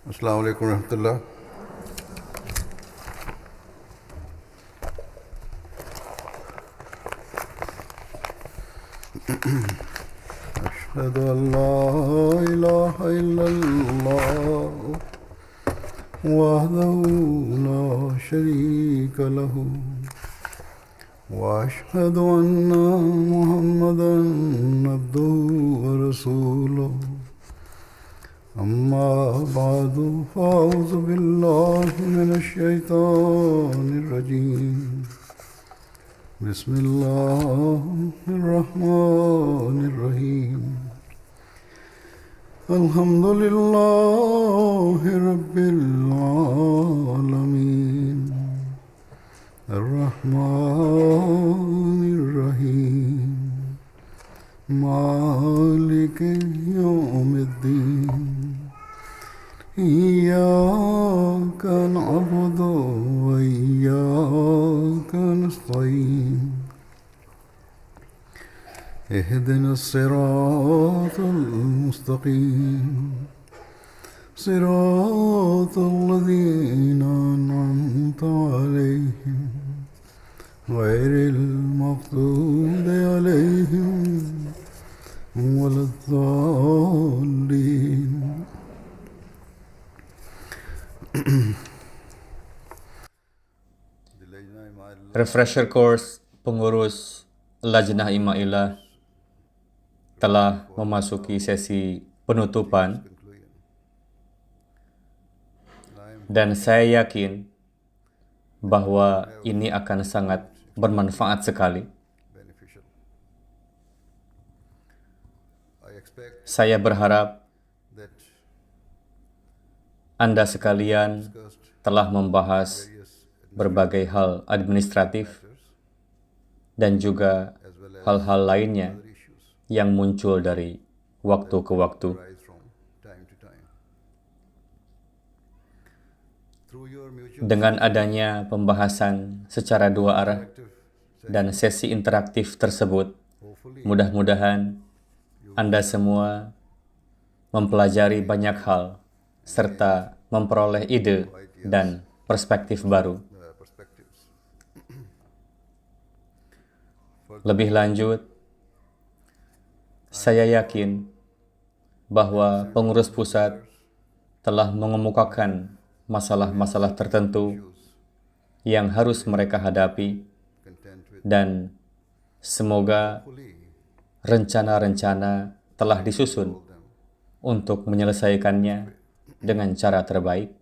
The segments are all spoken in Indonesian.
Assalamualaikum warahmatullah. Asyhadu an la ilaha illallah wahdahu la syarika lahu wa asyhadu anna Muhammadan abduhu wa rasuluh. أما بعد فأعوذ بالله من الشيطان الرجيم بسم الله الرحمن الرحيم الحمد لله رب العالمين الرحمن الرحيم مالك يوم الدين إياك نعبد وإياك نستعين اهدنا الصراط المستقيم صراط الذين أنعمت عليهم غير المغضوب عليهم ولا الضالين. Refresher course pengurus Lajnah Imailah telah memasuki sesi penutupan dan saya yakin bahwa ini akan sangat bermanfaat sekali. Saya berharap Anda sekalian telah membahas berbagai hal administratif dan juga hal-hal lainnya yang muncul dari waktu ke waktu. Dengan adanya pembahasan secara dua arah dan sesi interaktif tersebut, mudah-mudahan Anda semua mempelajari banyak hal serta memperoleh ide dan perspektif baru. Lebih lanjut, saya yakin bahwa pengurus pusat telah mengemukakan masalah-masalah tertentu yang harus mereka hadapi dan semoga rencana-rencana telah disusun untuk menyelesaikannya dengan cara terbaik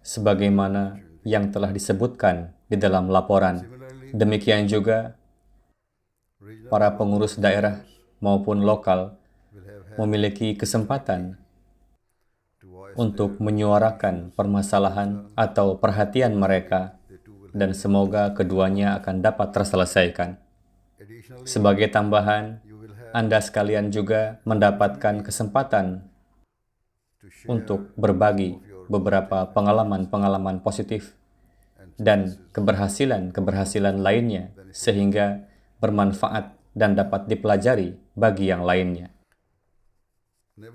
sebagaimana yang telah disebutkan di dalam laporan. Demikian juga para pengurus daerah maupun lokal memiliki kesempatan untuk menyuarakan permasalahan atau perhatian mereka dan semoga keduanya akan dapat terselesaikan. Sebagai tambahan, Anda sekalian juga mendapatkan kesempatan untuk berbagi beberapa pengalaman-pengalaman positif dan keberhasilan-keberhasilan lainnya sehingga bermanfaat dan dapat dipelajari bagi yang lainnya.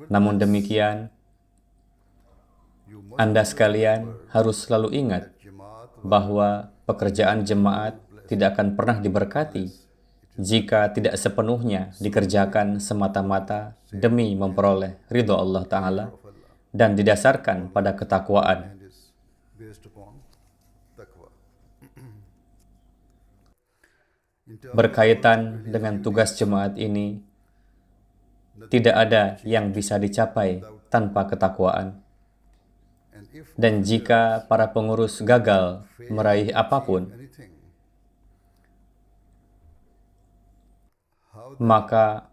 Namun demikian, Anda sekalian harus selalu ingat bahwa pekerjaan jemaat tidak akan pernah diberkati jika tidak sepenuhnya dikerjakan semata-mata demi memperoleh ridho Allah Ta'ala dan didasarkan pada ketakwaan. Berkaitan dengan tugas jemaat ini, tidak ada yang bisa dicapai tanpa ketakwaan. Dan jika para pengurus gagal meraih apapun, maka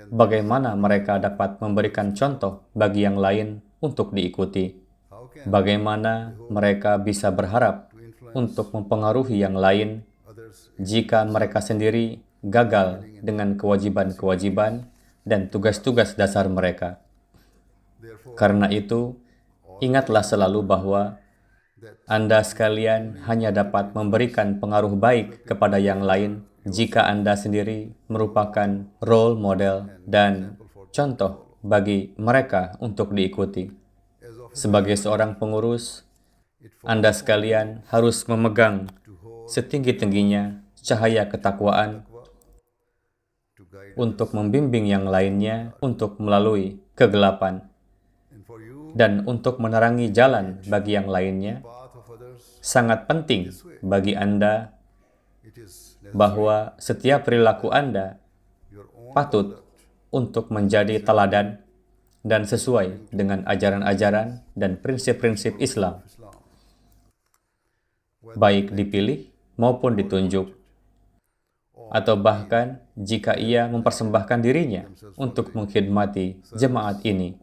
bagaimana mereka dapat memberikan contoh bagi yang lain untuk diikuti? Bagaimana mereka bisa berharap untuk mempengaruhi yang lain jika mereka sendiri gagal dengan kewajiban-kewajiban dan tugas-tugas dasar mereka? Karena itu, ingatlah selalu bahwa Anda sekalian hanya dapat memberikan pengaruh baik kepada yang lain jika Anda sendiri merupakan role model dan contoh bagi mereka untuk diikuti. Sebagai seorang pengurus, Anda sekalian harus memegang setinggi-tingginya cahaya ketakwaan untuk membimbing yang lainnya untuk melalui kegelapan dan untuk menerangi jalan bagi yang lainnya. Sangat penting bagi Anda bahwa setiap perilaku Anda patut untuk menjadi teladan dan sesuai dengan ajaran-ajaran dan prinsip-prinsip Islam, baik dipilih maupun ditunjuk, atau bahkan jika ia mempersembahkan dirinya untuk mengkhidmati jemaat ini.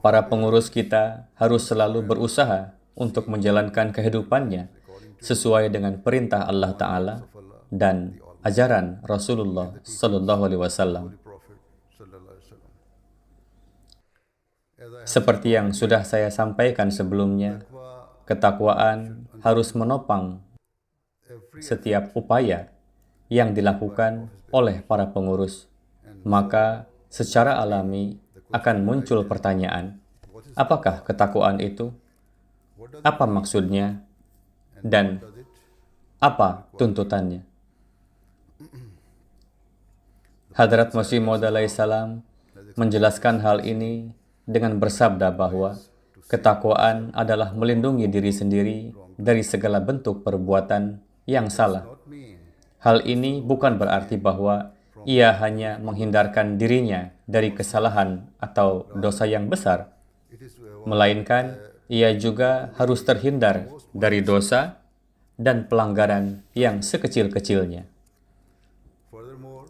Para pengurus kita harus selalu berusaha untuk menjalankan kehidupannya sesuai dengan perintah Allah Ta'ala dan ajaran Rasulullah Sallallahu Alaihi Wasallam. Seperti yang sudah saya sampaikan sebelumnya, ketakwaan harus menopang setiap upaya yang dilakukan oleh para pengurus. Maka secara alami akan muncul pertanyaan, apakah ketakwaan itu? Apa maksudnya? Dan apa tuntutannya? Hadrat Masih Maud alaihissalam menjelaskan hal ini dengan bersabda bahwa ketakwaan adalah melindungi diri sendiri dari segala bentuk perbuatan yang salah. Hal ini bukan berarti bahwa ia hanya menghindarkan dirinya dari kesalahan atau dosa yang besar, melainkan ia juga harus terhindar dari dosa dan pelanggaran yang sekecil-kecilnya.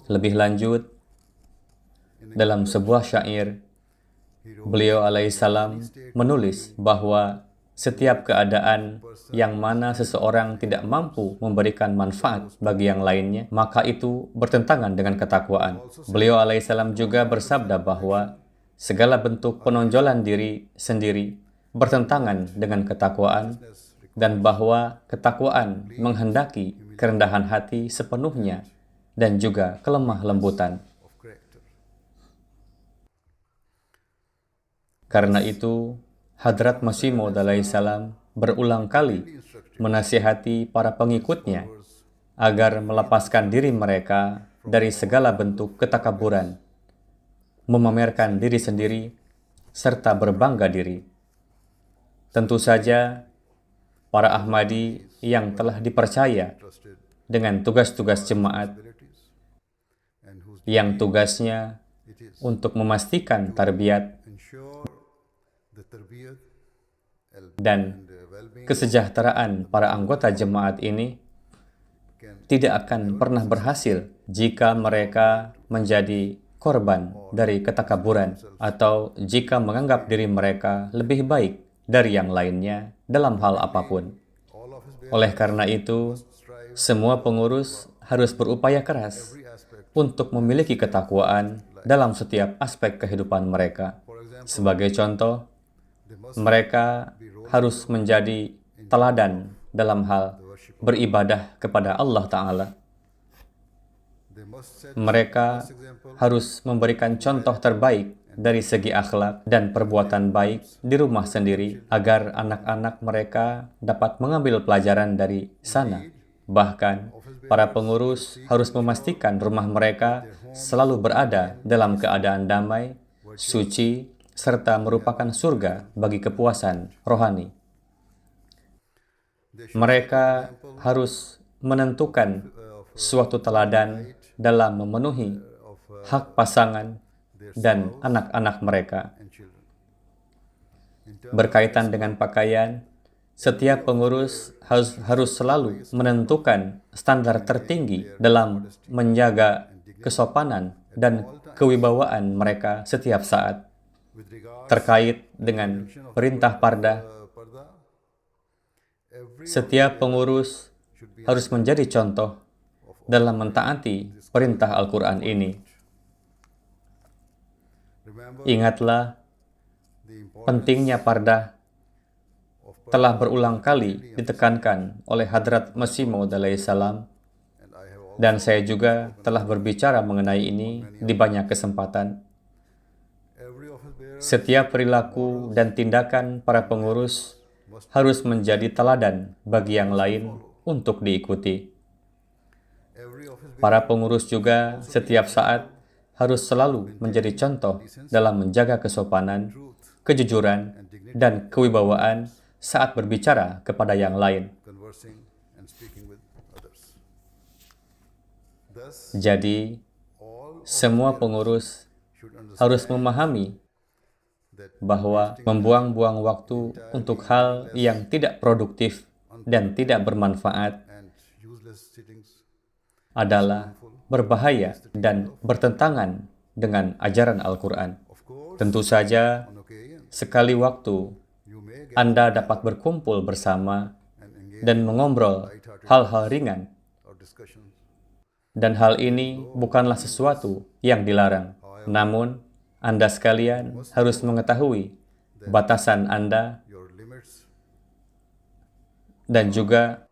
Lebih lanjut, dalam sebuah syair, beliau alaihissalam menulis bahwa setiap keadaan yang mana seseorang tidak mampu memberikan manfaat bagi yang lainnya, maka itu bertentangan dengan ketakwaan. Beliau alaihissalam juga bersabda bahwa segala bentuk penonjolan diri sendiri bertentangan dengan ketakwaan, dan bahwa ketakwaan menghendaki kerendahan hati sepenuhnya dan juga kelemah lembutan. Karena itu, Hadrat Masih Maud alaihissalam berulang kali menasihati para pengikutnya agar melepaskan diri mereka dari segala bentuk ketakaburan, memamerkan diri sendiri, serta berbangga diri. Tentu saja, para Ahmadi yang telah dipercaya dengan tugas-tugas jemaat, yang tugasnya untuk memastikan tarbiyat dan kesejahteraan para anggota jemaat ini, tidak akan pernah berhasil jika mereka menjadi korban dari ketakaburan atau jika menganggap diri mereka lebih baik dari yang lainnya dalam hal apapun. Oleh karena itu, semua pengurus harus berupaya keras untuk memiliki ketakwaan dalam setiap aspek kehidupan mereka. Sebagai contoh, mereka harus menjadi teladan dalam hal beribadah kepada Allah Ta'ala. Mereka harus memberikan contoh terbaik dari segi akhlak dan perbuatan baik di rumah sendiri agar anak-anak mereka dapat mengambil pelajaran dari sana. Bahkan, para pengurus harus memastikan rumah mereka selalu berada dalam keadaan damai, suci, serta merupakan surga bagi kepuasan rohani. Mereka harus menentukan suatu teladan dalam memenuhi hak pasangan dan anak-anak mereka. Berkaitan dengan pakaian, setiap pengurus harus selalu menentukan standar tertinggi dalam menjaga kesopanan dan kewibawaan mereka setiap saat. Terkait dengan perintah pardah, setiap pengurus harus menjadi contoh dalam mentaati perintah Al-Quran ini. Ingatlah, pentingnya pardah telah berulang kali ditekankan oleh Hadrat Masih Maud alaihissalam, dan saya juga telah berbicara mengenai ini di banyak kesempatan. Setiap perilaku dan tindakan para pengurus harus menjadi teladan bagi yang lain untuk diikuti. Para pengurus juga setiap saat harus selalu menjadi contoh dalam menjaga kesopanan, kejujuran, dan kewibawaan saat berbicara kepada yang lain. conversing and speaking with others. Thus, Jadi, all semua pengurus should harus understand memahami that bahwa membuang-buang waktu untuk hal yang tidak produktif dan tidak bermanfaat and useless sittings adalah berbahaya dan bertentangan dengan ajaran Al-Quran. of course Tentu saja, on occasion sekali waktu you may get Anda dapat berkumpul bersama and engage dan mengobrol hal-hal ringan, or discussions. dan hal ini bukanlah sesuatu yang dilarang. Namun, Anda sekalian harus mengetahui batasan Anda Your limits dan juga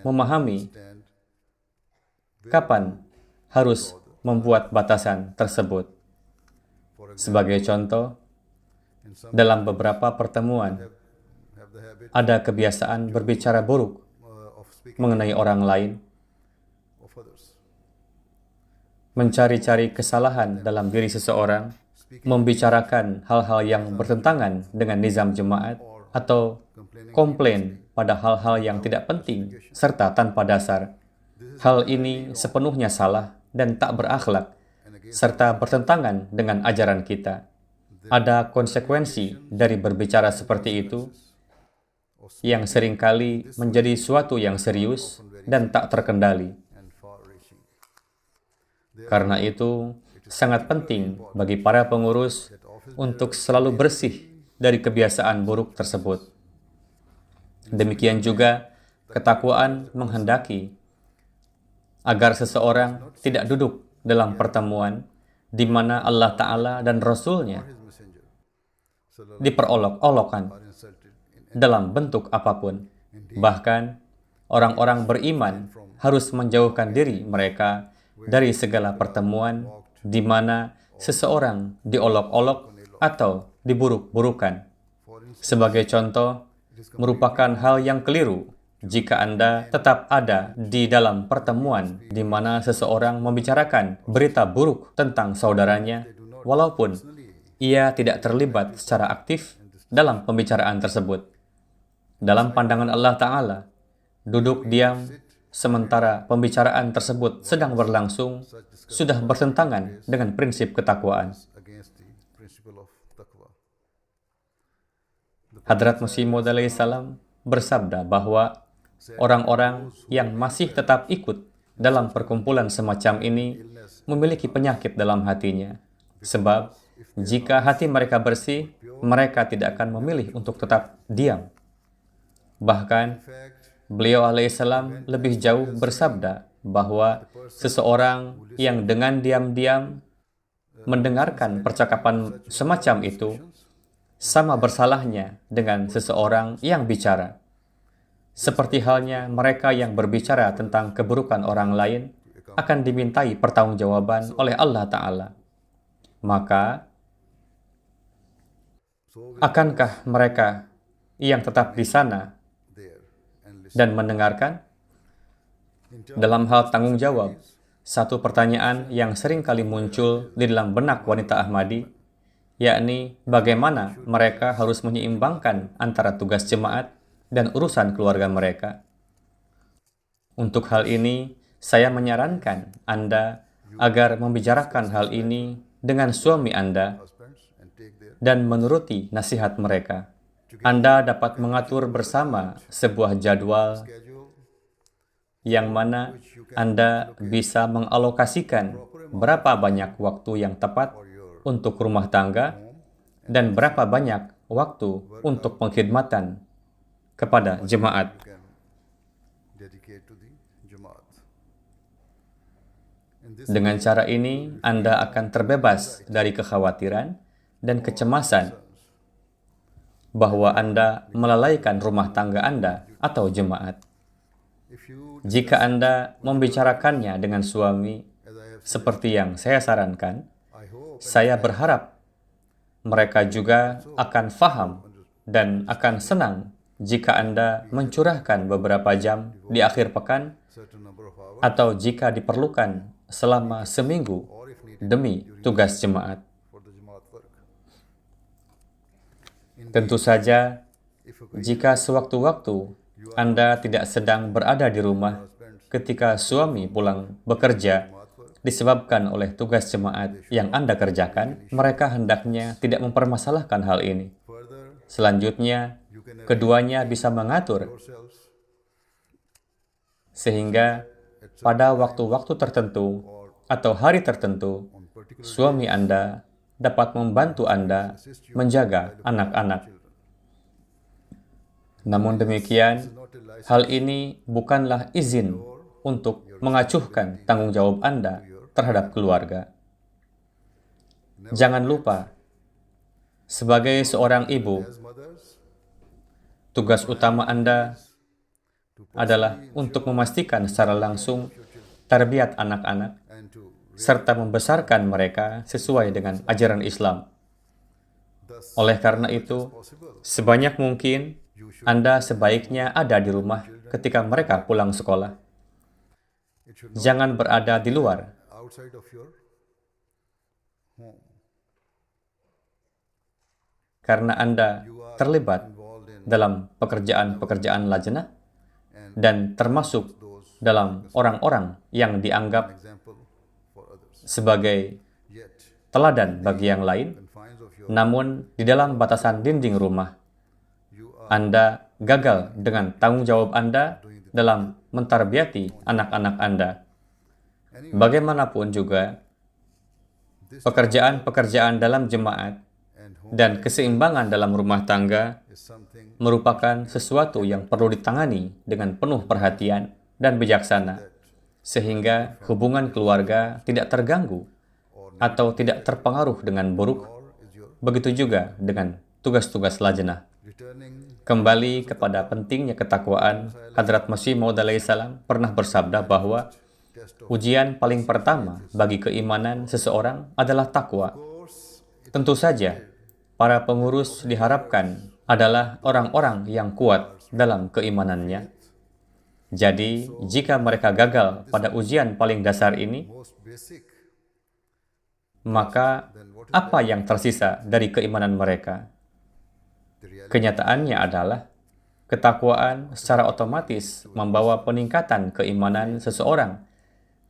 memahami and kapan harus membuat batasan tersebut. for example Sebagai contoh, in some dalam beberapa pertemuan have the habit ada kebiasaan berbicara buruk of speaking mengenai orang lain, of others, mencari-cari kesalahan dalam diri seseorang, membicarakan hal-hal yang bertentangan dengan nizam jemaat, atau komplain pada hal-hal yang tidak penting serta tanpa dasar. Hal ini sepenuhnya salah dan tak berakhlak, serta bertentangan dengan ajaran kita. Ada konsekuensi dari berbicara seperti itu yang seringkali menjadi suatu yang serius dan tak terkendali. and far-reaching. Karena itu, sangat penting bagi para pengurus untuk selalu bersih dari kebiasaan buruk tersebut. Demikian juga, ketakwaan menghendaki agar seseorang tidak duduk dalam pertemuan di mana Allah Ta'ala dan Rasul-Nya His messenger diperolok-olokkan are insulted dalam bentuk apapun. Bahkan, orang-orang beriman harus menjauhkan diri mereka dari segala pertemuan di mana seseorang diolok-olok atau diburuk-burukan. Sebagai contoh, merupakan hal yang keliru jika Anda tetap ada di dalam pertemuan di mana seseorang membicarakan berita buruk tentang saudaranya, walaupun ia tidak terlibat secara aktif dalam pembicaraan tersebut. Dalam pandangan Allah Ta'ala, duduk diam sementara pembicaraan tersebut sedang berlangsung sudah bertentangan dengan prinsip ketakwaan. against the principle of taqwa. Hadrat Masih Maud alaihissalam bersabda bahwa orang-orang yang masih tetap ikut dalam perkumpulan semacam ini memiliki penyakit dalam hatinya. Sebab jika hati mereka bersih, mereka tidak akan memilih untuk tetap diam. Bahkan, beliau alaihissalam lebih jauh bersabda bahwa seseorang yang dengan diam-diam mendengarkan percakapan semacam itu sama bersalahnya dengan seseorang yang bicara. Seperti halnya mereka yang berbicara tentang keburukan orang lain akan dimintai pertanggungjawaban oleh Allah Ta'ala. Maka, akankah mereka yang tetap di sana There and listen. dan mendengarkan? Dalam hal tanggung jawab, satu pertanyaan yang sering kali muncul di dalam benak wanita Ahmadi, yakni bagaimana mereka harus menyeimbangkan antara tugas jemaat dan urusan keluarga mereka. Untuk hal ini, saya menyarankan Anda agar membicarakan hal ini dengan suami Anda Husbands and take their dan menuruti nasihat mereka. Anda dapat mengatur bersama sebuah jadwal schedule yang mana Anda bisa mengalokasikan berapa banyak waktu yang tepat untuk rumah tangga dan berapa banyak waktu untuk pengkhidmatan kepada jemaat. can dedicate to the Jamaat. In this Dengan cara ini, Anda akan terbebas dari kekhawatiran dan kecemasan bahwa Anda melalaikan rumah tangga Anda atau jemaat. if you Jika Anda membicarakannya dengan suami as I have seperti yang saya sarankan, I hope saya berharap mereka juga akan faham dan akan senang jika Anda mencurahkan beberapa jam di akhir pekan certain number of hours, atau jika diperlukan selama seminggu or if needed demi tugas jemaat. for the Jamaat work. Tentu saja, If jika sewaktu-waktu Anda tidak sedang berada di rumah ketika suami pulang bekerja disebabkan oleh tugas jemaat yang Anda kerjakan, mereka hendaknya tidak mempermasalahkan hal ini. further Selanjutnya, keduanya bisa mengatur yourselves sehingga pada waktu-waktu tertentu atau hari tertentu, on particular suami Anda dapat membantu Anda menjaga anak-anak. Namun demikian, hal ini bukanlah izin untuk mengacuhkan tanggung jawab Anda terhadap keluarga. Jangan lupa, sebagai seorang ibu, as mothers tugas utama Anda adalah untuk memastikan secara langsung tarbiyat anak-anak and to serta membesarkan mereka sesuai dengan ajaran Islam. thus Oleh karena itu, possible. sebanyak mungkin Anda sebaiknya ada di rumah ketika mereka pulang sekolah. It should Jangan berada di luar, outside of your home. karena Anda terlibat Involved in dalam pekerjaan-pekerjaan lajnah dan termasuk dalam orang-orang yang dianggap example for others. sebagai Yet teladan bagi yang lain. confines of your Namun, di dalam batasan dinding rumah, you are Anda gagal dengan tanggung jawab Anda dalam mentarbiyati anak-anak Anda. Bagaimanapun juga, pekerjaan-pekerjaan dalam jemaat and home dan keseimbangan dalam rumah tangga is something merupakan sesuatu yang perlu ditangani dengan penuh perhatian dan bijaksana, sehingga hubungan keluarga tidak terganggu atau tidak terpengaruh dengan buruk. or is your Begitu juga dengan tugas-tugas lajnah. returning Kembali kepada pentingnya ketakwaan, Hadrat Masih Maud alaihissalam pernah bersabda bahwa test of ujian paling pertama bagi keimanan seseorang adalah takwa. course Tentu saja, para pengurus diharapkan adalah orang-orang yang kuat dalam keimanannya. Jadi, jika mereka gagal pada ujian paling dasar ini, most basic maka apa yang tersisa dari keimanan mereka? the reality Kenyataannya adalah ketakwaan secara otomatis membawa peningkatan keimanan seseorang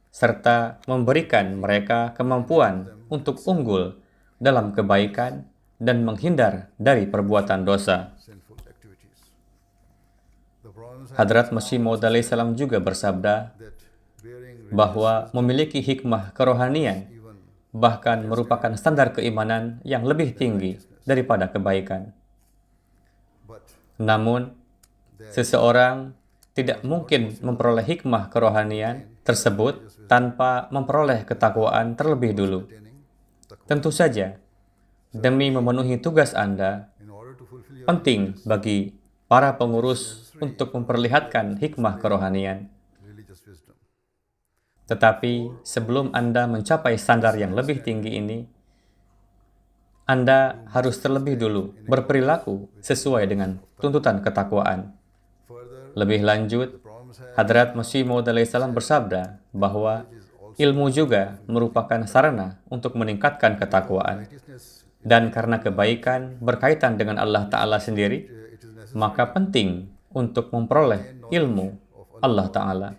serta memberikan mereka kemampuan untuk unggul dalam kebaikan dan menghindar dari perbuatan dosa. sinful activities. The Prophet Hadrat Masih Maud alaihissalam juga bersabda that bearing bahwa memiliki hikmah kerohanian even bahkan merupakan standar keimanan yang lebih tinggi daripada kebaikan. but Namun, seseorang tidak mungkin memperoleh hikmah kerohanian tersebut tanpa memperoleh ketakwaan terlebih dulu. attaining taqwa Tentu saja, demi memenuhi tugas Anda, in order to fulfill your penting bagi para pengurus untuk memperlihatkan hikmah kerohanian. religious wisdom. Tetapi sebelum Anda mencapai standar yang lebih tinggi ini, Anda harus terlebih dulu berperilaku sesuai dengan tuntutan ketakwaan. Further, Lebih lanjut, the Prophet had Hadrat Masih Maud alaihissalam bersabda bahwa ilmu juga merupakan sarana untuk meningkatkan ketakwaan. righteousness. Dan karena kebaikan berkaitan dengan Allah Ta'ala sendiri, It is necessary maka penting untuk memperoleh ilmu Allah Ta'ala.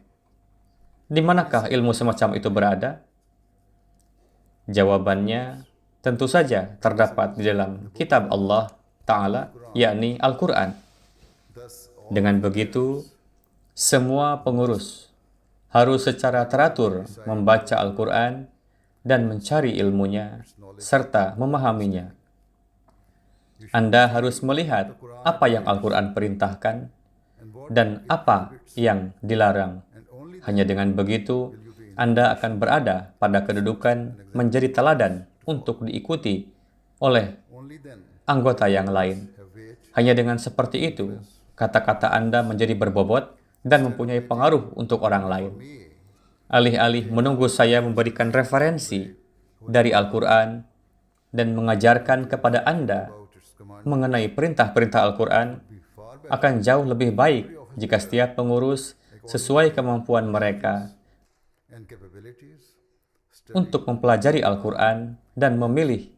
Di manakah ilmu semacam itu berada? Jawabannya tentu saja terdapat di dalam kitab Allah Ta'ala, yakni Al-Quran. thus all Dengan begitu, semua pengurus harus secara teratur membaca Al-Quran dan mencari ilmunya serta memahaminya. Anda harus melihat apa yang Al-Quran perintahkan and what dan apa yang dilarang. and only Hanya dengan begitu, Anda akan berada pada kedudukan menjadi teladan untuk diikuti oleh then anggota yang lain. have weight Hanya dengan seperti itu, kata-kata Anda menjadi berbobot dan mempunyai pengaruh untuk orang lain. Alih-alih menunggu saya memberikan referensi dari Al-Quran dan mengajarkan kepada Anda about its command mengenai perintah-perintah Al-Quran be far better akan jauh lebih baik jika setiap pengurus sesuai kemampuan mereka and capabilities, study untuk mempelajari Al-Quran dan memilih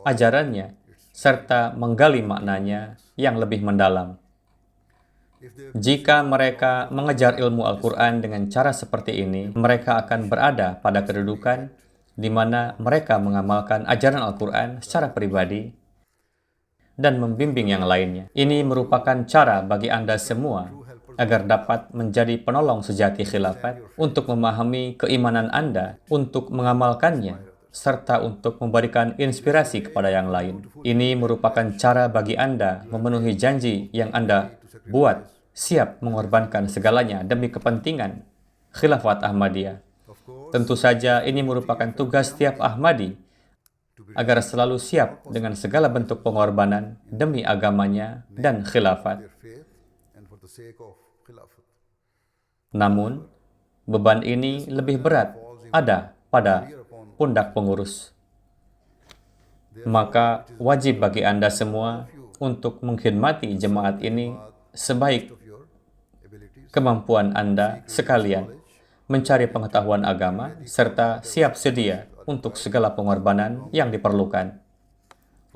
ajarannya serta menggali maknanya yang lebih mendalam. if they Jika mereka mengejar ilmu Al-Quran dengan cara seperti ini, mereka akan berada pada kedudukan di mana mereka mengamalkan ajaran Al-Quran secara pribadi dan membimbing yang lainnya. Ini merupakan cara bagi Anda semua agar dapat menjadi penolong sejati khilafat untuk memahami keimanan Anda, untuk mengamalkannya, serta untuk memberikan inspirasi kepada yang lain. Ini merupakan cara bagi Anda memenuhi janji yang Anda buat, siap mengorbankan segalanya demi kepentingan Khilafat Ahmadiyah. of course Tentu saja ini merupakan tugas setiap Ahmadi agar selalu siap dengan segala bentuk pengorbanan demi agamanya dan khilafat. their faith and for the sake of Khilafat. Namun, beban ini lebih berat ada pada pundak pengurus. Maka wajib bagi Anda semua untuk mengkhidmati jemaat ini sebaik Of your abilities, kemampuan Anda sekalian, mencari pengetahuan agama, serta siap sedia untuk segala pengorbanan yang diperlukan.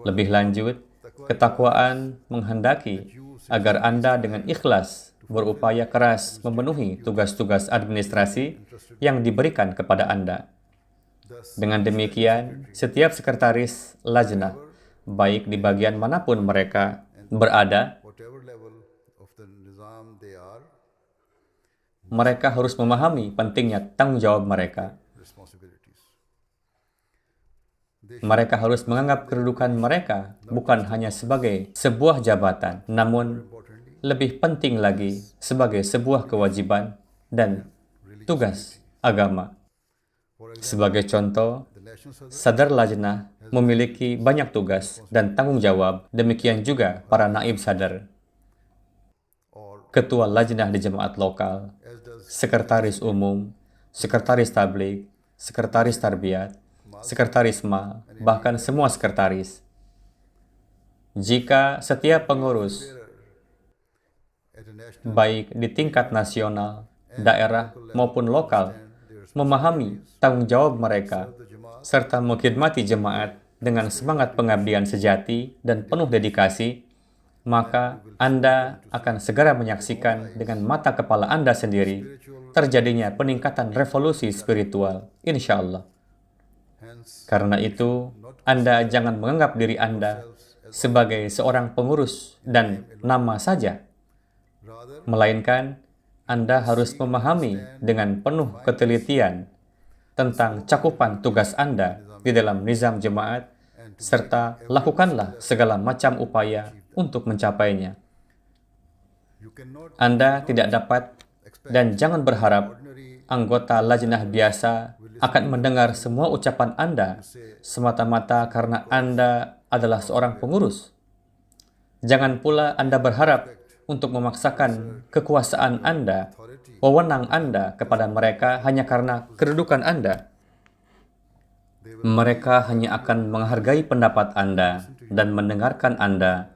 Lebih lanjut, ketakwaan menghendaki agar Anda dengan ikhlas berupaya keras memenuhi tugas-tugas administrasi yang diberikan kepada Anda. Dengan demikian, setiap sekretaris lajnah, baik di bagian manapun mereka berada, whatever level of the nizam they are, mereka harus memahami pentingnya tanggung jawab mereka. responsibilities. Mereka harus menganggap kedudukan mereka bukan hanya sebagai sebuah jabatan, namun lebih penting lagi sebagai sebuah kewajiban dan tugas agama. Sebagai contoh, The national sadr Sadar Lajnah memiliki banyak tugas dan tanggung jawab, demikian juga para naib sadar, or ketua lajnah di jemaat lokal, as does sekretaris umum, sekretaris tabligh, sekretaris tarbiyat, sekretaris mal, bahkan semua sekretaris. Jika setiap pengurus, at a national baik di tingkat nasional, daerah, maupun lokal, memahami tanggung jawab mereka, serta mengkhidmati jemaat dengan semangat pengabdian sejati dan penuh dedikasi, maka Anda akan segera menyaksikan dengan mata kepala Anda sendiri terjadinya peningkatan revolusi spiritual, insya Allah. hence Karena itu, Anda jangan menganggap diri Anda sebagai seorang pengurus dan nama saja, rather melainkan Anda harus memahami dengan penuh ketelitian tentang cakupan tugas Anda di dalam nizam jemaat, serta lakukanlah segala macam upaya untuk mencapainya. you cannot Anda tidak dapat dan jangan berharap anggota lajnah biasa akan mendengar semua ucapan Anda semata-mata karena Anda adalah seorang pengurus. Jangan pula Anda berharap untuk memaksakan kekuasaan Anda, wewenang Anda kepada mereka hanya karena kedudukan Anda. Mereka hanya akan menghargai pendapat Anda dan mendengarkan Anda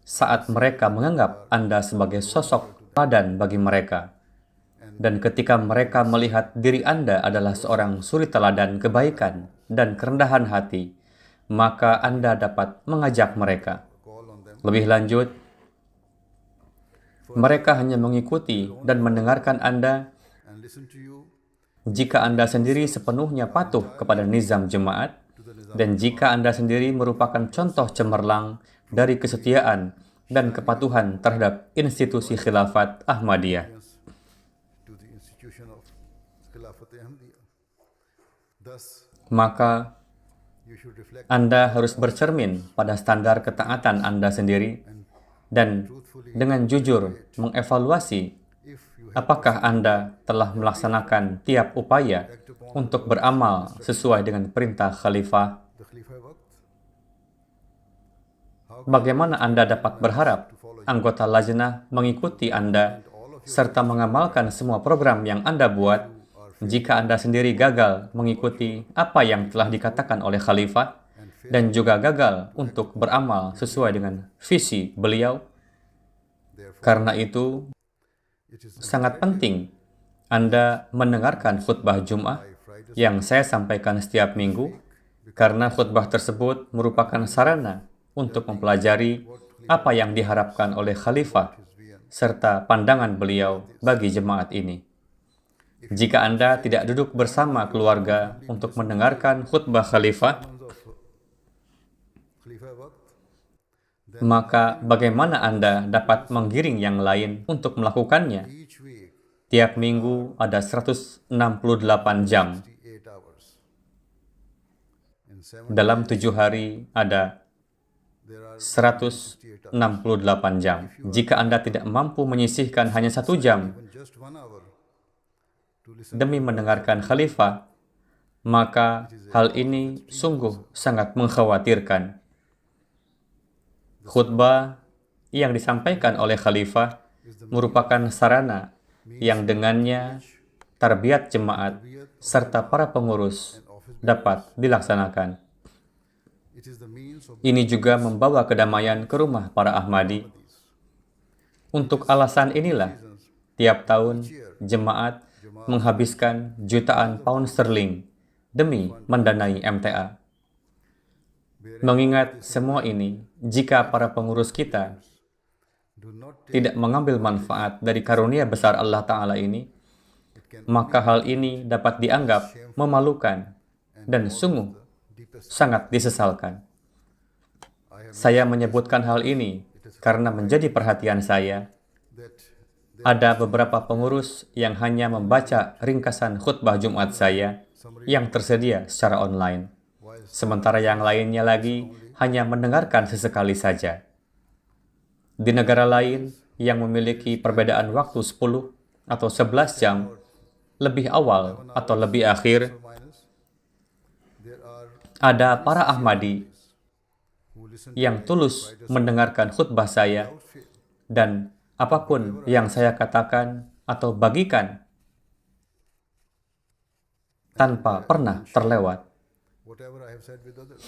saat mereka menganggap Anda sebagai sosok teladan bagi mereka. Dan ketika mereka melihat diri Anda adalah seorang suri teladan kebaikan dan kerendahan hati, maka Anda dapat mengajak mereka. call on them Lebih lanjut, mereka hanya mengikuti dan mendengarkan Anda and listen to you jika Anda sendiri sepenuhnya patuh kepada nizam jemaat, dan jika Anda sendiri merupakan contoh cemerlang dari kesetiaan dan kepatuhan terhadap institusi khilafat Ahmadiyah. to the institution of Khilafat Ahmadiyya. Thus, Maka you should reflect Anda harus bercermin pada standar ketaatan Anda sendiri dan dengan jujur mengevaluasi if you have apakah Anda telah melaksanakan tiap upaya untuk beramal sesuai dengan perintah khalifah. the Khalifa Waqt, Bagaimana Anda dapat berharap anggota lajnah mengikuti Anda serta mengamalkan semua program yang Anda buat jika Anda sendiri gagal mengikuti apa yang telah dikatakan oleh khalifah dan juga gagal untuk beramal sesuai dengan visi beliau. Karena itu, it is sangat penting Anda mendengarkan khutbah Jumat yang saya sampaikan setiap minggu, karena khutbah tersebut merupakan sarana untuk mempelajari apa yang diharapkan oleh khalifah serta pandangan beliau bagi jemaat ini. Jika Anda tidak duduk bersama keluarga untuk mendengarkan khutbah khalifah, Khalifa Waqt, maka bagaimana Anda dapat menggiring yang lain untuk melakukannya? each week Tiap minggu ada 168 jam. 8 hours. In 7 Dalam 7 hari ada there are 168 jam. Jika Anda tidak mampu menyisihkan hanya 1 jam even just 1 hour to listen demi mendengarkan khalifah, maka hal ini sungguh sangat mengkhawatirkan. Khutbah yang disampaikan oleh khalifah merupakan sarana yang dengannya tarbiyat jemaat serta para pengurus dapat dilaksanakan. it is the means of Ini juga membawa kedamaian ke rumah para Ahmadi. Untuk alasan inilah, tiap tahun jemaat menghabiskan jutaan pound sterling demi mendanai MTA. Mengingat semua ini, jika para pengurus kita do not tidak mengambil manfaat dari karunia besar Allah Ta'ala ini, maka hal ini dapat dianggap memalukan dan sungguh sangat disesalkan. Saya menyebutkan hal ini karena menjadi perhatian saya. that Ada beberapa pengurus yang hanya membaca ringkasan khutbah Jumat saya yang tersedia secara online. Sementara yang lainnya lagi hanya mendengarkan sesekali saja. Di negara lain yang memiliki perbedaan waktu 10 atau 11 jam lebih awal atau lebih akhir, minus there are ada para Ahmadi who listen yang tulus mendengarkan khutbah saya, dan apapun yang saya katakan atau bagikan tanpa pernah terlewat. whatever I have said with others.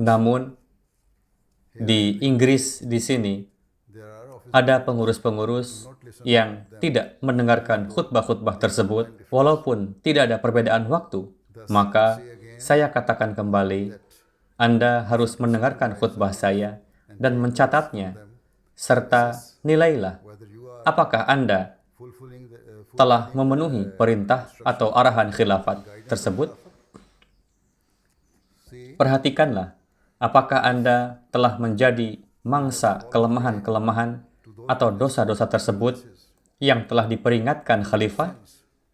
Namun, di Inggris di sini, There are officers ada pengurus-pengurus yang tidak mendengarkan khutbah-khutbah tersebut, walaupun tidak ada perbedaan waktu. Maka, saya katakan kembali, Anda harus mendengarkan khutbah saya dan mencatatnya, serta nilailah whether you are apakah Anda fulfilling the telah memenuhi perintah atau arahan khilafat tersebut. Perhatikanlah, apakah Anda telah menjadi mangsa kelemahan-kelemahan atau dosa-dosa tersebut yang telah diperingatkan khalifah?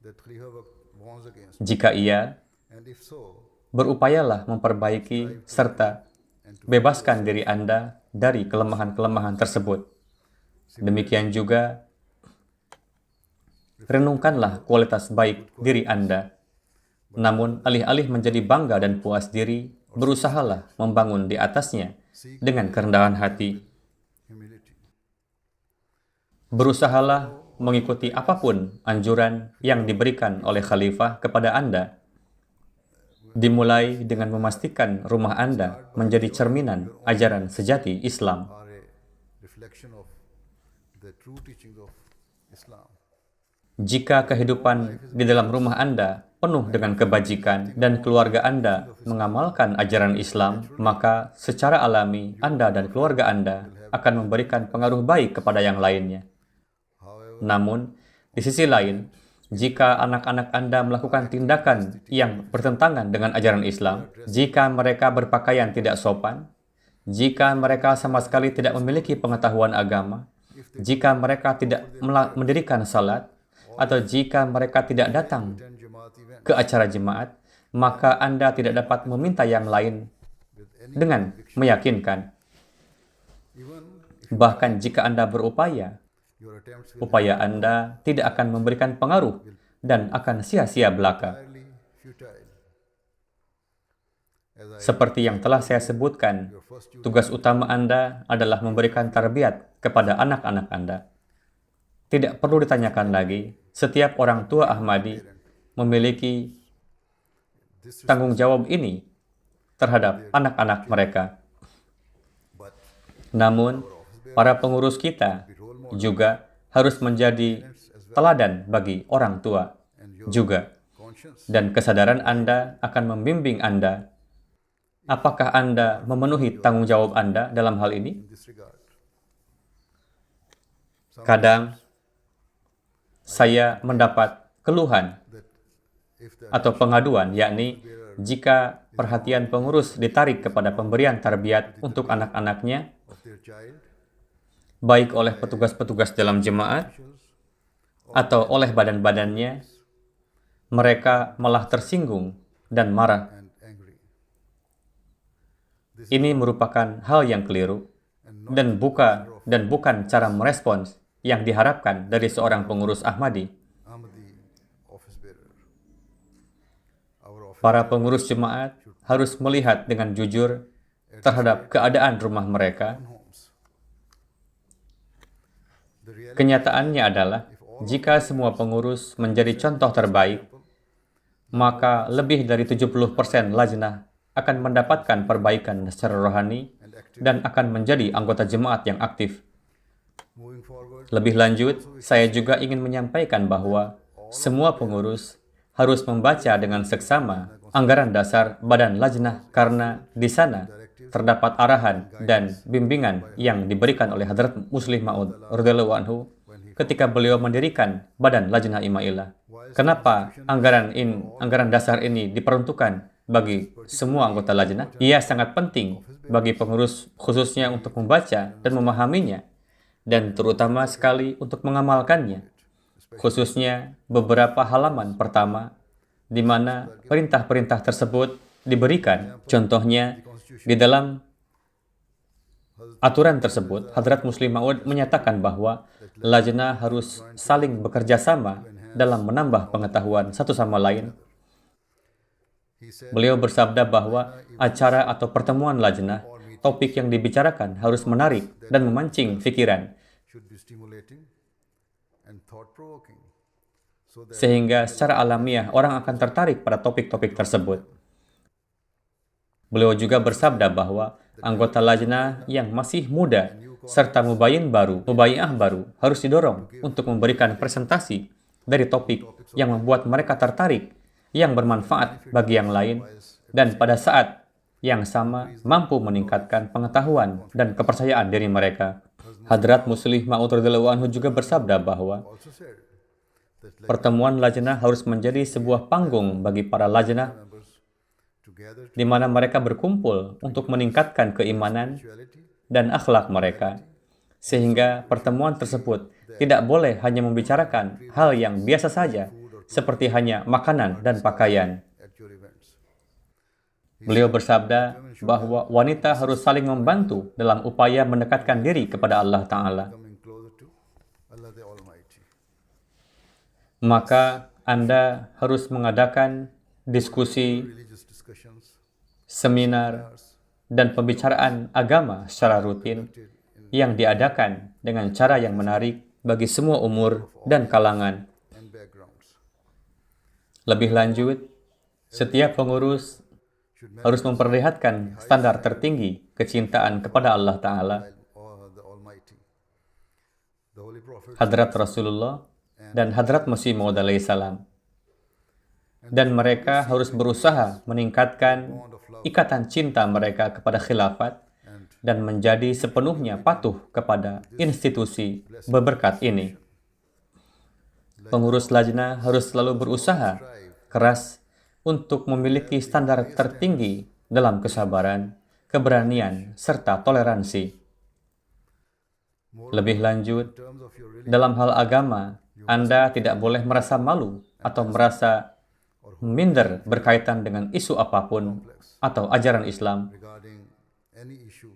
that Khalifa Waqt warns against. Jika iya, And if so, berupayalah memperbaiki serta bebaskan diri Anda dari kelemahan-kelemahan tersebut. Demikian juga, renungkanlah kualitas baik diri Anda. Namun, alih-alih menjadi bangga dan puas diri, berusahalah membangun di atasnya dengan kerendahan hati. humility. Berusahalah mengikuti apapun anjuran yang diberikan oleh khalifah kepada Anda. Dimulai dengan memastikan rumah Anda menjadi cerminan ajaran sejati Islam. Are a reflection of the true teachings of Islam. Jika kehidupan di dalam rumah Anda penuh dengan kebajikan dan keluarga Anda mengamalkan ajaran Islam, maka secara alami Anda dan keluarga Anda akan memberikan pengaruh baik kepada yang lainnya. Namun, di sisi lain, jika anak-anak Anda melakukan tindakan yang bertentangan dengan ajaran Islam, jika mereka berpakaian tidak sopan, jika mereka sama sekali tidak memiliki pengetahuan agama, jika mereka tidak mendirikan salat, atau jika mereka tidak datang Attend Jamaat event ke acara jemaat, maka Anda tidak dapat meminta yang lain with any dengan meyakinkan. even Bahkan jika Anda berupaya, your attempts will upaya Anda tidak akan memberikan pengaruh dan akan sia-sia belaka. entirely futile. As I Seperti yang telah saya sebutkan, tugas utama Anda adalah memberikan tarbiyat kepada anak-anak Anda. Tidak perlu ditanyakan lagi, setiap orang tua Ahmadi memiliki tanggung jawab ini terhadap anak-anak mereka. But Namun, para pengurus kita juga harus menjadi teladan bagi orang tua juga. conscience Dan kesadaran Anda akan membimbing Anda apakah Anda memenuhi tanggung jawab Anda dalam hal ini. in this regard. Kadang saya mendapat keluhan That if the atau pengaduan, yakni jika perhatian pengurus ditarik kepada pemberian tarbiyat untuk anak-anaknya, of their child, baik oleh petugas-petugas dalam jemaat atau oleh badan-badannya, mereka malah tersinggung dan marah. and angry, Ini merupakan hal yang keliru dan bukan cara merespons yang diharapkan dari seorang pengurus Ahmadi. Ahmadi office bearer. Our office Para pengurus jemaat harus melihat dengan jujur terhadap keadaan rumah mereka. homes. The reality Kenyataannya adalah, jika semua pengurus menjadi contoh terbaik, maka lebih dari 70% lajnah akan mendapatkan perbaikan secara rohani dan akan menjadi anggota jemaat yang aktif. moving forward, Lebih lanjut, saya juga ingin menyampaikan bahwa semua pengurus harus membaca dengan seksama anggaran dasar Badan Lajnah karena di sana terdapat arahan dan bimbingan yang diberikan oleh Hadrat Muslih Maud radhiyallahu anhu ketika beliau mendirikan Badan Lajnah Imailah. Kenapa anggaran dasar ini diperuntukkan bagi semua anggota lajnah? Ia sangat penting bagi pengurus khususnya untuk membaca dan memahaminya, dan terutama sekali untuk mengamalkannya, khususnya beberapa halaman pertama di mana perintah-perintah tersebut diberikan. Contohnya, di dalam aturan tersebut, Hadrat Muslih Maud menyatakan bahwa lajnah harus saling bekerja sama dalam menambah pengetahuan satu sama lain. he said, Beliau bersabda bahwa acara atau pertemuan lajnah, topik yang dibicarakan harus menarik dan memancing pikiran, should be stimulating and thought-provoking, so that sehingga secara alamiah orang akan tertarik pada topik-topik tersebut. Beliau juga bersabda bahwa anggota lajnah yang masih muda serta mubayyah baru harus didorong untuk memberikan presentasi dari topik yang membuat mereka tertarik, yang bermanfaat bagi yang lain, dan pada saat yang sama mampu meningkatkan pengetahuan dan kepercayaan diri mereka. Hadrat Muslih Maud radhiyallahu anhu juga bersabda bahwa also said that pertemuan lajnah harus menjadi sebuah panggung bagi para lajnah members together di mana mereka berkumpul untuk meningkatkan keimanan spirituality dan akhlak mereka, sehingga pertemuan tersebut tidak boleh hanya membicarakan hal yang biasa saja, seperti hanya makanan dan pakaian. at your events. Beliau bersabda bahwa wanita harus saling membantu dalam upaya mendekatkan diri kepada Allah Ta'ala. Coming closer to Allah the Almighty. Maka Anda harus mengadakan diskusi, Religious discussions seminar, dan pembicaraan agama secara rutin yang diadakan dengan cara yang menarik bagi semua umur dan kalangan. and backgrounds Lebih lanjut, setiap pengurus harus memperlihatkan standar tertinggi kecintaan kepada Allah Ta'ala, or the Almighty. The Holy Prophet Hadrat Rasulullah, dan Hadrat Masih Maud alaihissalam. Dan mereka harus berusaha meningkatkan ikatan cinta mereka kepada khilafat dan menjadi sepenuhnya patuh kepada institusi berberkat ini. Pengurus lajnah harus selalu berusaha keras untuk memiliki standar tertinggi dalam kesabaran, keberanian, serta toleransi. Lebih lanjut, in terms of your religion, dalam hal agama, Anda tidak boleh merasa malu atau merasa minder berkaitan dengan isu apapun atau ajaran Islam, regarding any issue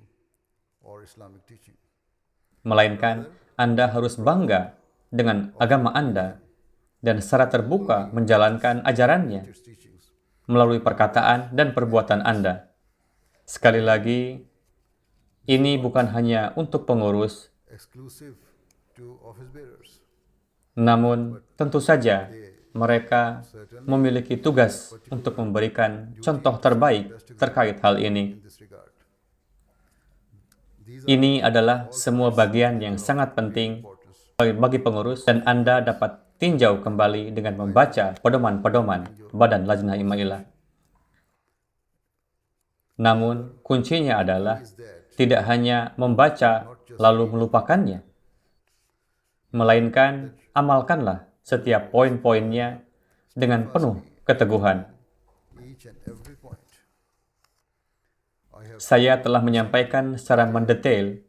or Islamic teaching. melainkan Anda harus bangga dengan agama Anda dan secara terbuka menjalankan ajarannya Its teachings. melalui perkataan dan perbuatan Anda. Sekali lagi, ini bukan hanya untuk pengurus, Exclusive to office bearers. namun tentu saja mereka memiliki tugas untuk memberikan contoh terbaik terkait hal ini. in this regard. Ini adalah semua bagian yang sangat penting bagi pengurus, dan Anda dapat tinjau kembali dengan membaca pedoman-pedoman Badan Lajnah Imailah. Namun, kuncinya adalah tidak hanya membaca lalu melupakannya, melainkan amalkanlah setiap poin-poinnya dengan penuh keteguhan. Each and every point. I have Saya telah menyampaikan secara mendetail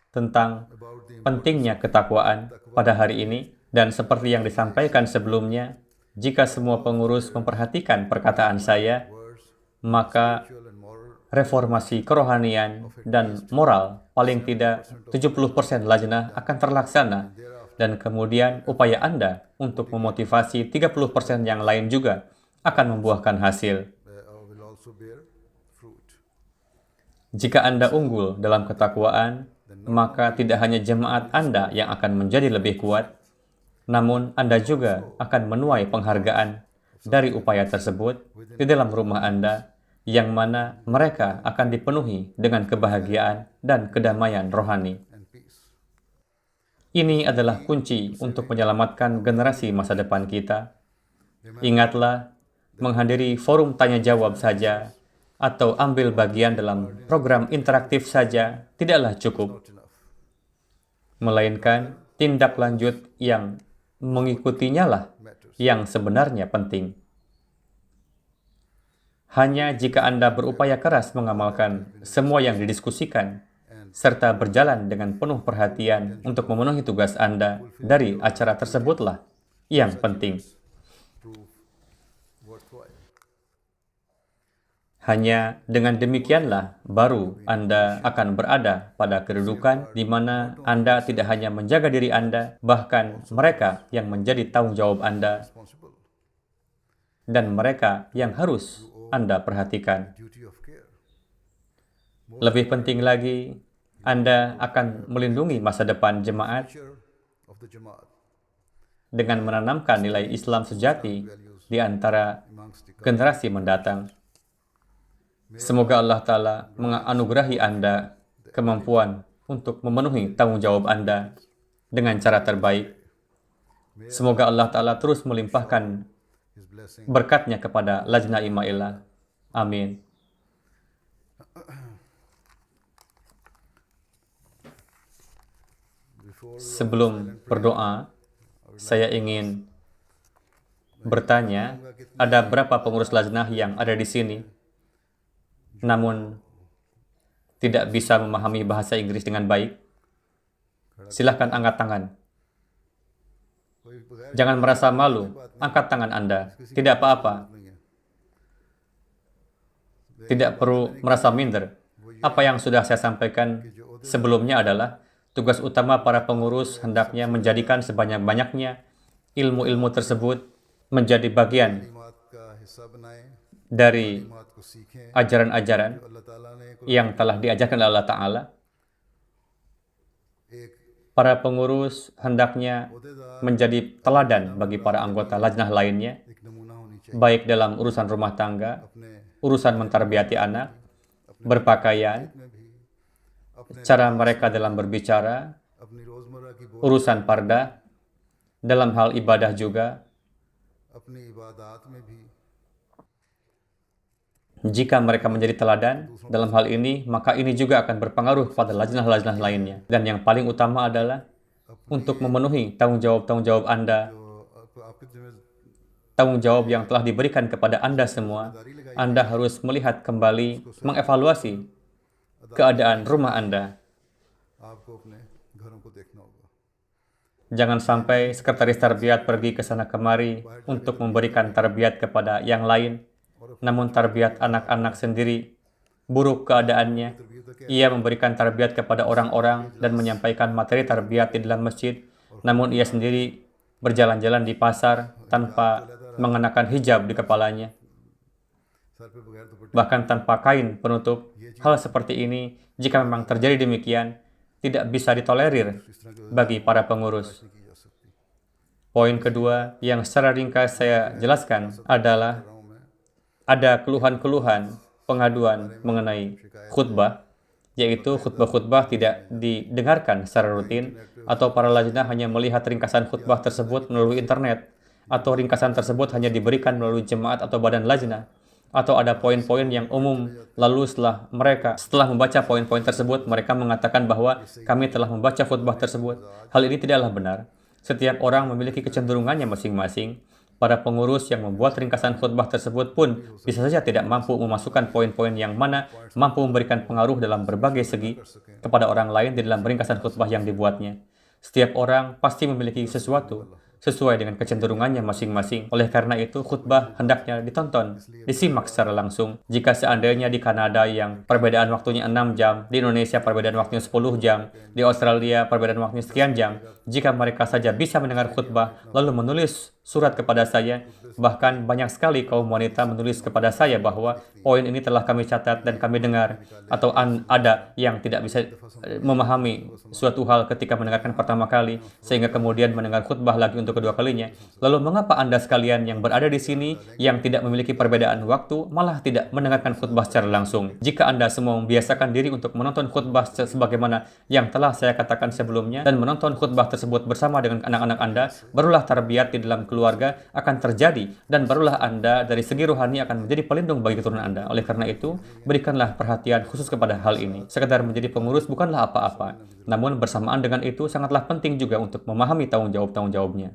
tentang about the pentingnya ketakwaan pada hari ini, dan seperti yang disampaikan sebelumnya, jika semua pengurus memperhatikan perkataan saya, words, maka spiritual and moral, reformasi kerohanian dan moral paling tidak 70% lajnah akan terlaksana, dan kemudian upaya Anda untuk memotivasi 30% yang lain juga akan membuahkan hasil. will also bear fruit. Jika Anda unggul dalam ketakwaan, maka tidak hanya jemaat Anda yang akan menjadi lebih kuat, namun Anda juga akan menuai penghargaan dari upaya tersebut di dalam rumah Anda, yang mana mereka akan dipenuhi dengan kebahagiaan dan kedamaian rohani. And peace. Ini adalah kunci untuk menyelamatkan generasi masa depan kita. Ingatlah, menghadiri forum tanya jawab saja atau ambil bagian dalam program interaktif saja tidaklah cukup, Not enough. melainkan tindak lanjut yang mengikutinya lah Matters. yang sebenarnya penting. Hanya jika Anda berupaya keras mengamalkan semua yang didiskusikan, serta berjalan dengan penuh perhatian untuk memenuhi tugas Anda dari acara tersebutlah yang penting. Prove worthwhile. Hanya dengan demikianlah baru Anda akan berada pada kedudukan di mana Anda tidak hanya menjaga diri Anda, bahkan mereka yang menjadi tanggung jawab Anda Responsible. dan mereka yang harus Anda perhatikan. Duty of care. Lebih penting lagi, Anda akan melindungi masa depan jemaat Future of the Jamaat dengan menanamkan nilai Islam sejati di antara amongst the generasi mendatang. Semoga Allah Ta'ala menganugerahi Anda kemampuan untuk memenuhi tanggung jawab Anda dengan cara terbaik. Semoga Allah Ta'ala terus melimpahkan His blessing. berkatnya kepada Lajnah Imailah. Amin. Before Sebelum berdoa, saya ingin bertanya, ada berapa pengurus Lajnah yang ada di sini, namun tidak bisa memahami bahasa Inggris dengan baik? Silahkan angkat tangan. कोई बगैर Jangan merasa malu, angkat tangan Anda. Tidak apa-apa, नहीं है. tidak perlu merasa minder. Apa yang sudah saya sampaikan sebelumnya adalah tugas utama para pengurus hendaknya menjadikan sebanyak-banyaknya ilmu-ilmu tersebut menjadi bagian तालीमात का हिस्सा बनाएं, dari तालीमात को सीखें. ajaran-ajaran अल्लाह ताला ने yang telah diajarkan oleh Allah Ta'ala. एक Para pengurus hendaknya menjadi teladan bagi para anggota lajnah lainnya, एक नमूना होनी चाहिए. baik dalam urusan rumah tangga, अपने urusan mentarbiyati anak, berpakaian, में भी अपने cara mereka dalam berbicara, अपनी रोजमर्रा की urusan pardah, dalam hal ibadah juga. अपनी इबादत में भी Jika mereka menjadi teladan dalam hal ini, maka ini juga akan berpengaruh pada lajnah-lajnah lainnya. Dan yang paling utama adalah untuk memenuhi tanggung jawab Anda, आपके जिम्मे tanggung jawab yang telah diberikan kepada Anda semua. Anda harus melihat kembali, mengevaluasi keadaan rumah Anda. आपको अपने घरों को देखना होगा. Jangan sampai sekretaris tarbiyat pergi ke sana kemari untuk memberikan tarbiyat kepada yang lain, namun tarbiyat anak-anak sendiri buruk keadaannya. Ia memberikan tarbiyat kepada orang-orang dan menyampaikan materi tarbiyat di dalam masjid, namun ia sendiri berjalan-jalan di pasar tanpa mengenakan hijab di kepalanya, sir पे बगैर दुपट्टे bahkan tanpa kain penutup. Hal seperti ini, jika memang terjadi demikian, tidak bisa ditolerir bagi para pengurus. की जा सकती. Poin kedua yang secara ringkas saya jelaskan adalah ada keluhan-keluhan, pengaduan mengenai khutbah, yaitu khutbah-khutbah tidak didengarkan secara rutin, atau para lajnah hanya melihat ringkasan khutbah tersebut melalui internet, atau ringkasan tersebut hanya diberikan melalui jemaat atau badan lajnah, atau ada poin-poin yang umum, lalu setelah membaca poin-poin tersebut, mereka mengatakan bahwa kami telah membaca khutbah tersebut. Hal ini tidaklah benar. Setiap orang memiliki kecenderungannya masing-masing. Para pengurus yang membuat ringkasan khutbah tersebut pun bisa saja tidak mampu memasukkan poin-poin yang mana mampu memberikan pengaruh dalam berbagai segi kepada orang lain di dalam ringkasan khutbah yang dibuatnya. Setiap orang pasti memiliki sesuatu sesuai dengan kecenderungannya masing-masing. Oleh karena itu, khutbah hendaknya ditonton, disimak secara langsung. Jika seandainya di Kanada yang perbedaan waktunya 6 jam, di Indonesia perbedaan waktunya 10 jam, di Australia perbedaan waktunya sekian jam, jika mereka saja bisa mendengar khutbah lalu menulis surat kepada saya, bahkan banyak sekali kaum wanita menulis kepada saya bahwa poin ini telah kami catat dan kami dengar, atau ada yang tidak bisa memahami suatu hal ketika mendengarkan pertama kali, sehingga kemudian mendengar khutbah lagi untuk kedua kalinya. Lalu mengapa Anda sekalian yang berada di sini yang tidak memiliki perbedaan waktu malah tidak mendengarkan khutbah secara langsung? Jika Anda semua membiasakan diri untuk menonton khutbah sebagaimana yang telah saya katakan sebelumnya dan menonton khutbah tersebut bersama dengan anak-anak Anda, barulah tarbiyat di dalam keluarga akan terjadi dan barulah Anda dari segi rohani akan menjadi pelindung bagi keturunan Anda. Oleh karena itu, berikanlah perhatian khusus kepada hal ini. Sekedar menjadi pengurus bukanlah apa-apa. Namun bersamaan dengan itu sangatlah penting juga untuk memahami tanggung jawab-tanggung jawabnya.